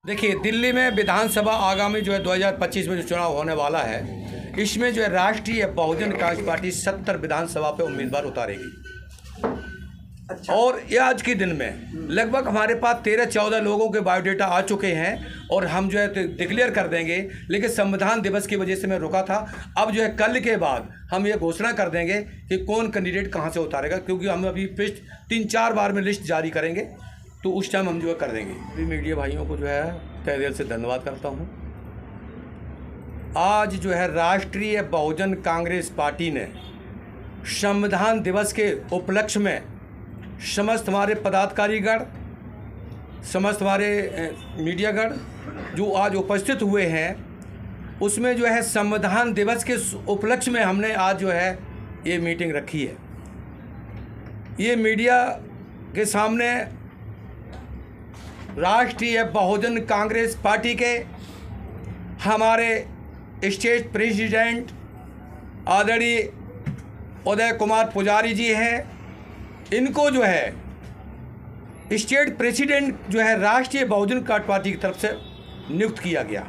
देखिए, दिल्ली में विधानसभा आगामी जो है 2025 में जो चुनाव होने वाला है, इसमें जो है राष्ट्रीय बहुजन कांग्रेस पार्टी 70 विधानसभा पे उम्मीदवार उतारेगी। अच्छा। और ये आज के दिन में लगभग हमारे पास 13-14 लोगों के बायोडेटा आ चुके हैं और हम जो है डिक्लेयर कर देंगे। लेकिन संविधान दिवस की वजह से मैं रुका था। अब जो है कल के बाद हम ये घोषणा कर देंगे कि कौन कैंडिडेट कहाँ से उतारेगा, क्योंकि हम अभी 3-4 बार में लिस्ट जारी करेंगे, तो उस टाइम हम जो है कर देंगे। अभी मीडिया भाइयों को जो है तहे दिल से धन्यवाद करता हूँ। आज जो है राष्ट्रीय बहुजन कांग्रेस पार्टी ने संविधान दिवस के उपलक्ष्य में समस्त हमारे पदाधिकारीगण, समस्त हमारे मीडियागण जो आज उपस्थित हुए हैं, उसमें जो है संविधान दिवस के उपलक्ष्य में हमने आज जो है ये मीटिंग रखी है। ये मीडिया के सामने राष्ट्रीय बहुजन कांग्रेस पार्टी के हमारे स्टेट प्रेसिडेंट आदरणीय उदय कुमार पुजारी जी हैं। इनको जो है स्टेट प्रेसिडेंट जो है राष्ट्रीय बहुजन कांग्रेस पार्टी की तरफ से नियुक्त किया गया।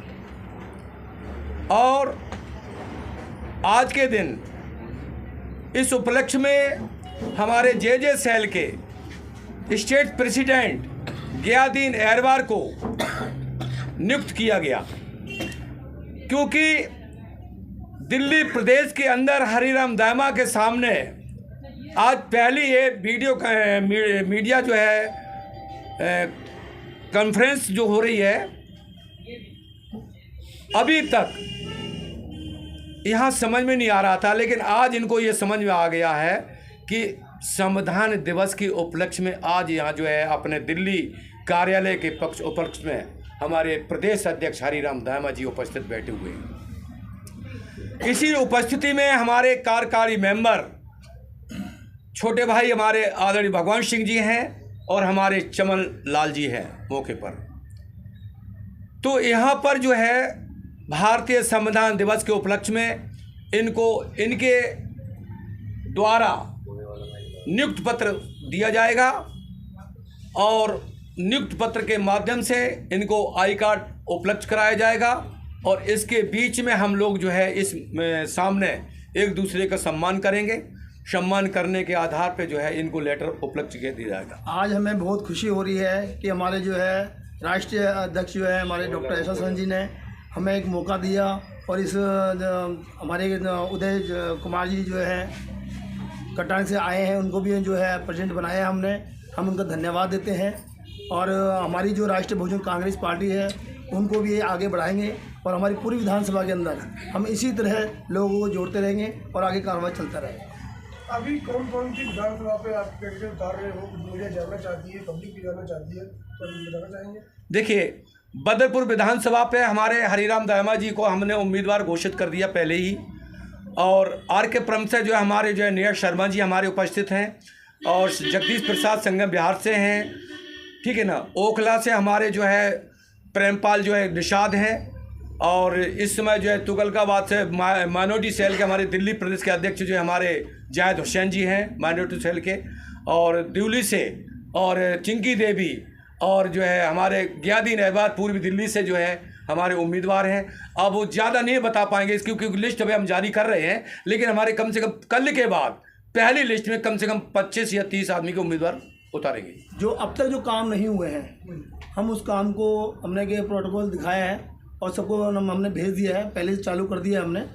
और आज के दिन इस उपलक्ष्य में हमारे जे सेल के स्टेट प्रेसिडेंट गयादीन एरवार को नियुक्त किया गया, क्योंकि दिल्ली प्रदेश के अंदर हरिराम दामा के सामने आज पहली ये मीडिया जो है कॉन्फ्रेंस जो हो रही है, अभी तक यहाँ समझ में नहीं आ रहा था, लेकिन आज इनको ये समझ में आ गया है कि संविधान दिवस के उपलक्ष्य में आज यहाँ जो है अपने दिल्ली कार्यालय के उपलक्ष्य में हमारे प्रदेश अध्यक्ष हरिराम दामा जी उपस्थित बैठे हुए हैं। इसी उपस्थिति में हमारे कार्यकारी मेंबर छोटे भाई हमारे आदरणीय भगवान सिंह जी हैं और हमारे चमन लाल जी हैं मौके पर। तो यहाँ पर जो है भारतीय संविधान दिवस के उपलक्ष्य में इनको इनके द्वारा नियुक्त पत्र दिया जाएगा और नियुक्त पत्र के माध्यम से इनको आई कार्ड उपलब्ध कराया जाएगा। और इसके बीच में हम लोग जो है इस सामने एक दूसरे का सम्मान करेंगे। सम्मान करने के आधार पे जो है इनको लेटर उपलब्ध किया दिया जाएगा। आज हमें बहुत खुशी हो रही है कि हमारे जो है राष्ट्रीय अध्यक्ष जो है हमारे डॉक्टर यशवंत जी ने हमें एक मौका दिया और इस हमारे उदय कुमार जी जो है कटान से आए हैं, उनको भी जो है प्रेसिडेंट बनाया हमने। हम उनका धन्यवाद देते हैं और हमारी जो राष्ट्रीय बहुजन कांग्रेस पार्टी है उनको भी आगे बढ़ाएंगे और हमारी पूरी विधानसभा के अंदर हम इसी तरह लोगों को जोड़ते रहेंगे और आगे कार्रवाई चलता रहेगा। अभी कौन कौन सी विधानसभा पे आप कैंडिडेट उतार रहे हो, मीडिया जानना चाहती है, पब्लिक भी जानना चाहती है, तो बताना चाहेंगे? देखिए, बदरपुर विधानसभा पे हमारे हरिराम दामा जी को हमने उम्मीदवार घोषित कर दिया पहले ही। और आर के क्रम से जो है हमारे जो है नीरज शर्मा जी हमारे उपस्थित हैं और जगदीश प्रसाद संगम बिहार से हैं, ठीक है ना। ओखला से हमारे जो है प्रेमपाल जो है निषाद हैं और इस समय जो है तुगलकाबाद से माइनॉरिटी सेल के हमारे दिल्ली प्रदेश के अध्यक्ष जो है हमारे जायद हुसैन जी हैं माइनॉरिटी सेल के, और दिल्ली से और चिंकी देवी और जो है हमारे गयादीन एरवार पूर्वी दिल्ली से जो है हमारे उम्मीदवार हैं। अब वो ज़्यादा नहीं बता पाएंगे क्योंकि लिस्ट अभी हम जारी कर रहे हैं, लेकिन हमारे कम से कम कल के बाद पहली लिस्ट में कम से कम 25 या 30 आदमी के उम्मीदवार उतारेंगे। जो अब तक जो काम नहीं हुए हैं हम उस काम को हमने के प्रोटोकॉल दिखाया है और सबको हमने भेज दिया है, पहले से चालू कर दिया है हमने।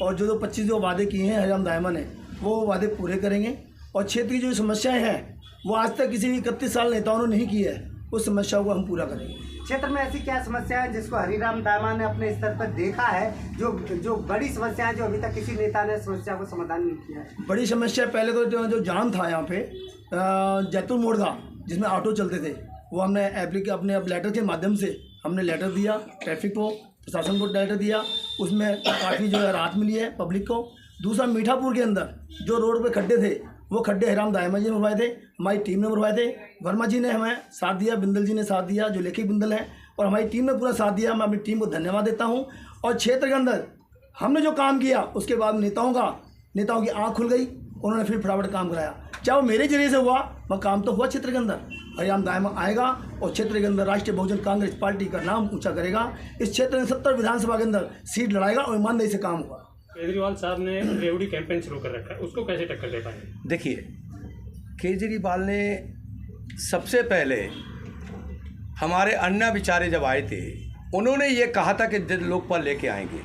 और जो 25 जो वादे किए हैं हरिराम दामा ने वो वादे पूरे करेंगे। और क्षेत्र की जो समस्याएं हैं वो आज तक किसी 31 साल नेताओं ने नहीं की है, उस समस्याओं को हम पूरा करेंगे। क्षेत्र में ऐसी क्या समस्या है जिसको हरिराम दामा ने अपने स्तर पर देखा है, जो बड़ी समस्या है जो अभी तक किसी नेता ने समस्या को समाधान नहीं किया है? बड़ी समस्या पहले तो जो जाम था यहाँ पे जैतून मोड़ था जिसमें ऑटो चलते थे, वो हमने अपने लेटर के माध्यम से हमने लेटर दिया ट्रैफिक को, प्रशासन को लेटर दिया, उसमें काफ़ी जो है राहत मिली है पब्लिक को। दूसरा, मीठापुर के अंदर जो रोड पे खड्डे थे वो खड्डे हरिराम दामा जी ने भरवाए थे, हमारी टीम ने भरवाए थे। वर्मा जी ने हमें साथ दिया, बिंदल जी ने साथ दिया जो लेखी बिंदल हैं, और हमारी टीम ने पूरा साथ दिया। मैं अपनी टीम को धन्यवाद देता हूँ। और क्षेत्र के अंदर हमने जो काम किया उसके बाद नेताओं की आँख खुल गई उन्होंने फिर फटाफट काम कराया। चाहे वो मेरे जरिए से हुआ, वह काम तो हुआ क्षेत्र के अंदर। हरिराम दायमा आएगा और क्षेत्र के अंदर राष्ट्रीय बहुजन कांग्रेस पार्टी का नाम ऊंचा करेगा। इस क्षेत्र में 70 विधानसभा के अंदर सीट लड़ाएगा और ईमानदारी से काम होगा। केजरीवाल साहब ने रेवड़ी कैंपेन शुरू कर रखा है, उसको कैसे टक्कर दे पाएंगे? देखिए, केजरीवाल ने सबसे पहले हमारे अन्ना बेचारे जब आए थे, उन्होंने ये कहा था कि लोकपाल लेके आएंगे,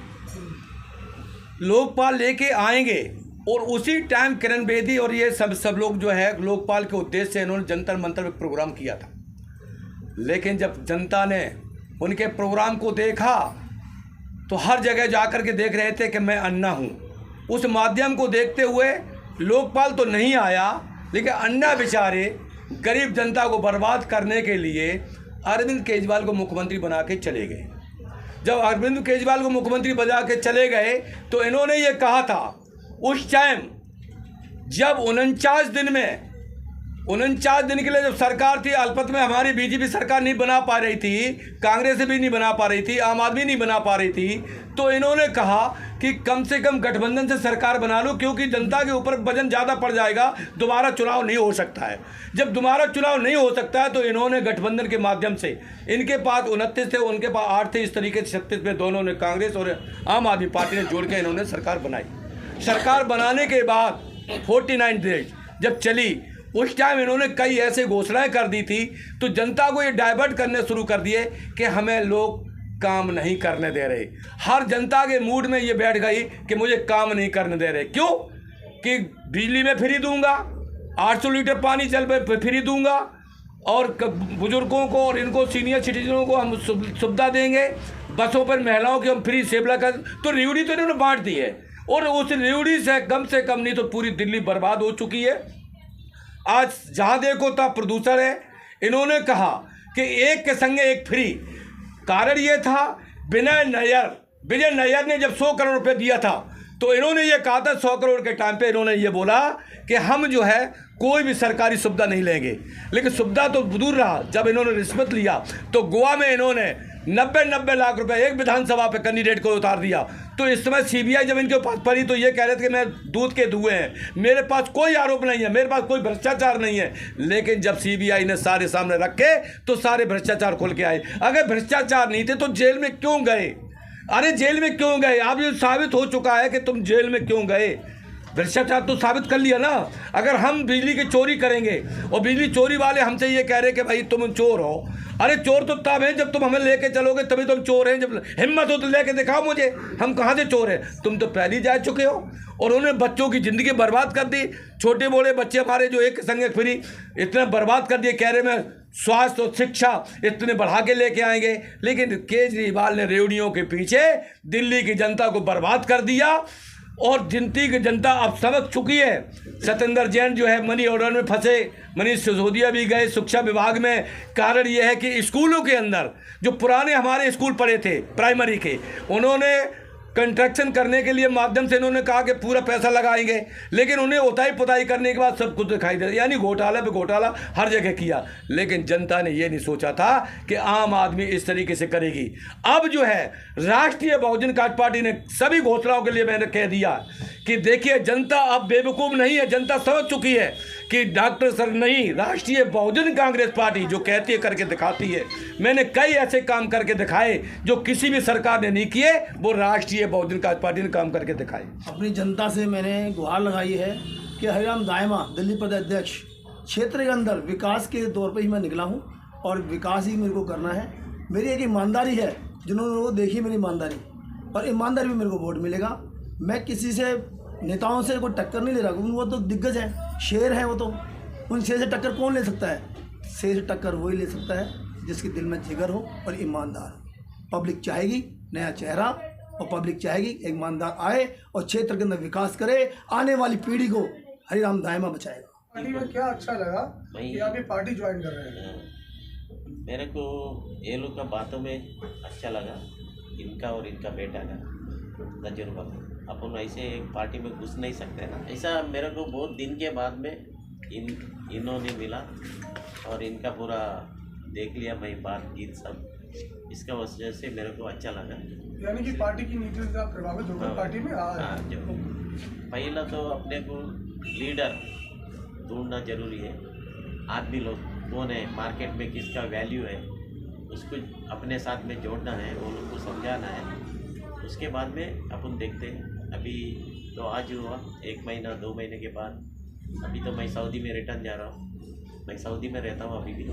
लोकपाल लेके आएंगे। और उसी टाइम किरण बेदी और ये सब लोग जो है लोकपाल के उद्देश्य से इन्होंने जंतर मंतर में प्रोग्राम किया था। लेकिन जब जनता ने उनके प्रोग्राम को देखा तो हर जगह जाकर के देख रहे थे कि मैं अन्ना हूँ। उस माध्यम को देखते हुए लोकपाल तो नहीं आया, लेकिन अन्ना बेचारे गरीब जनता को बर्बाद करने के लिए अरविंद केजरीवाल को मुख्यमंत्री बना के चले गए। जब अरविंद केजरीवाल को मुख्यमंत्री बना के चले गए तो इन्होंने ये कहा था उस टाइम, जब 49 दिन के लिए जब सरकार थी अल्पत में, हमारी बीजेपी सरकार नहीं बना पा रही थी, कांग्रेस भी नहीं बना पा रही थी, आम आदमी नहीं बना पा रही थी, तो इन्होंने कहा कि कम से कम गठबंधन से सरकार बना लो, क्योंकि जनता के ऊपर वजन ज़्यादा पड़ जाएगा, दोबारा चुनाव नहीं हो सकता है। जब दोबारा चुनाव नहीं हो सकता है तो इन्होंने गठबंधन के माध्यम से, इनके पास 29 थे, उनके पास 8 थे, इस तरीके से 36 में दोनों ने कांग्रेस और आम आदमी पार्टी ने जोड़ के इन्होंने सरकार बनाई। सरकार बनाने के बाद 49 डेज जब चली, उस टाइम इन्होंने कई ऐसे घोषणाएं कर दी थी, तो जनता को ये डाइवर्ट करने शुरू कर दिए कि हमें लोग काम नहीं करने दे रहे। हर जनता के मूड में ये बैठ गई कि मुझे काम नहीं करने दे रहे। क्यों? कि बिजली में फ्री दूंगा, 800 लीटर पानी जल पे फ्री दूंगा, और बुजुर्गों को और इनको सीनियर सिटीजनों को हम सुविधा देंगे, बसों पर महिलाओं की हम फ्री सेवा कर। तो रेवड़ी तो इन्होंने बांट दी है, और उस रेवड़ी से कम नहीं तो पूरी दिल्ली बर्बाद हो चुकी है। आज जहाँ देखो तब प्रदूषण है। इन्होंने कहा कि एक के संगे एक फ्री। कारण ये था, विजय नायर ने जब 100 करोड़ रुपए दिया था तो इन्होंने ये कहा था 100 करोड़ के टाइम पे इन्होंने ये बोला कि हम जो है कोई भी सरकारी सुविधा नहीं लेंगे। लेकिन सुविधा तो दूर रहा, जब इन्होंने रिश्वत लिया तो गोवा में इन्होंने 90 लाख रुपए एक विधानसभा पे कैंडिडेट को उतार दिया। तो इस समय सीबीआई जब इनके पास पड़ी तो ये कह रहे थे कि मैं दूध के धुएं हैं, मेरे पास कोई आरोप नहीं है, मेरे पास कोई भ्रष्टाचार नहीं है। लेकिन जब सीबीआई ने सारे सामने रखे तो सारे भ्रष्टाचार खुल के आए। अगर भ्रष्टाचार नहीं थे तो जेल में क्यों गए? अरे जेल में क्यों गए? अब ये साबित हो चुका है कि तुम जेल में क्यों गए। भ्रष्टाचार तो साबित कर लिया ना। अगर हम बिजली की चोरी करेंगे और बिजली चोरी वाले हमसे ये कह रहे कि भाई तुम चोर हो, अरे चोर तो तब है जब तुम हमें लेके चलोगे, तभी तुम चोर हैं। जब हिम्मत हो तो लेके दिखाओ मुझे, हम कहाँ से चोर हैं? तुम तो पहले जा चुके हो। और उन्होंने बच्चों की ज़िंदगी बर्बाद कर दी। छोटे बड़े बच्चे हमारे जो एक संग फ्री इतने बर्बाद कर दिए, कह रहे मैं स्वास्थ्य और शिक्षा इतने बढ़ा के लेके आएंगे। लेकिन केजरीवाल ने रेवड़ियों के पीछे दिल्ली की जनता को बर्बाद कर दिया। और जिनती की जनता अब समझ चुकी है। सत्येंद्र जैन जो है मनी ऑर्डर में फंसे, मनीष सिसोदिया भी गए शिक्षा विभाग में। कारण ये है कि स्कूलों के अंदर जो पुराने हमारे स्कूल पढ़े थे प्राइमरी के, उन्होंने कंस्ट्रक्शन करने के लिए माध्यम से इन्होंने कहा कि पूरा पैसा लगाएंगे, लेकिन उन्हें उताई पुताई करने के बाद सब कुछ दिखाई दे, यानी घोटाला पे घोटाला हर जगह किया। लेकिन जनता ने ये नहीं सोचा था कि आम आदमी इस तरीके से करेगी। अब जो है राष्ट्रीय बहुजन पार्टी ने सभी घोषणाओं के लिए मैंने कह दिया कि देखिए जनता अब बेवकूफ़ नहीं है, जनता समझ चुकी है कि डॉक्टर सर नहीं, राष्ट्रीय बहुजन कांग्रेस पार्टी जो कहती है करके दिखाती है। मैंने कई ऐसे काम करके दिखाए जो किसी भी सरकार ने नहीं किए, वो राष्ट्रीय बहुजन कांग्रेस पार्टी ने काम करके दिखाए। अपनी जनता से मैंने गुहार लगाई है कि हरिराम दायमा दिल्ली प्रदेश अध्यक्ष, क्षेत्र के अंदर विकास के तौर पर ही मैं निकला हूँ और विकास ही मेरे को करना है। मेरी एक ईमानदारी है, जिन्होंने वो देखी मेरी ईमानदारी, और ईमानदारी में मेरे को वोट मिलेगा। मैं किसी से नेताओं से कोई टक्कर नहीं ले रहा, वो तो दिग्गज हैं, शेर हैं वो तो। उन शेर से टक्कर कौन ले सकता है? शेर से टक्कर वही ले सकता है जिसके दिल में जिगर हो और ईमानदार हो। पब्लिक चाहेगी नया चेहरा, और पब्लिक चाहेगी एक ईमानदार आए और क्षेत्र के अंदर विकास करे, आने वाली पीढ़ी को हरिराम दायमा बचाएगा। पार्टी में क्या अच्छा लगा कि आप ये पार्टी ज्वाइन कर रहे हैं? मेरे को ये लोग का बातों में अच्छा लगा, इनका और इनका बेटा का तजुर्बा। अपन ऐसे एक पार्टी में घुस नहीं सकते ना, ऐसा मेरे को बहुत दिन के बाद में इन्होंने मिला और इनका पूरा देख लिया मैं, बातचीत सब इसका वजह से मेरे को अच्छा लगा। यानी कि पार्टी की नीति से आप प्रभावित होकर पार्टी में आ हाँ, जो पहला तो अपने को लीडर ढूंढना जरूरी है। आदमी लोग कौन है, मार्केट में किसका वैल्यू है, उसको अपने साथ में जोड़ना है, वो लोग को समझाना है। उसके बाद में अपन देखते हैं। अभी तो आज हुआ 1 महीना 2 महीने के बाद। अभी तो मैं सऊदी में रिटर्न जा रहा हूँ। मैं सऊदी में रहता हूँ अभी भी।